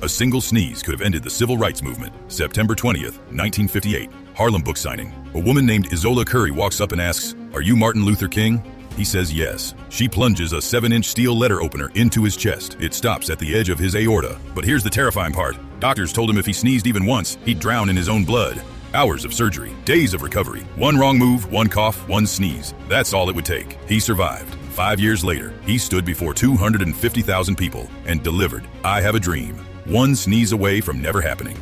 A single sneeze could have ended the civil rights movement. September 20th, 1958. Harlem book signing. A woman named Izola Curry walks up and asks, "Are you Martin Luther King?" He says yes. She plunges a 7-inch steel letter opener into his chest. It stops at the edge of his aorta. But here's the terrifying part. Doctors told him if he sneezed even once, he'd drown in his own blood. Hours of surgery, days of recovery. One wrong move, one cough, one sneeze. That's all it would take. He survived. 5 years later, he stood before 250,000 people and delivered "I Have a Dream," one sneeze away from never happening.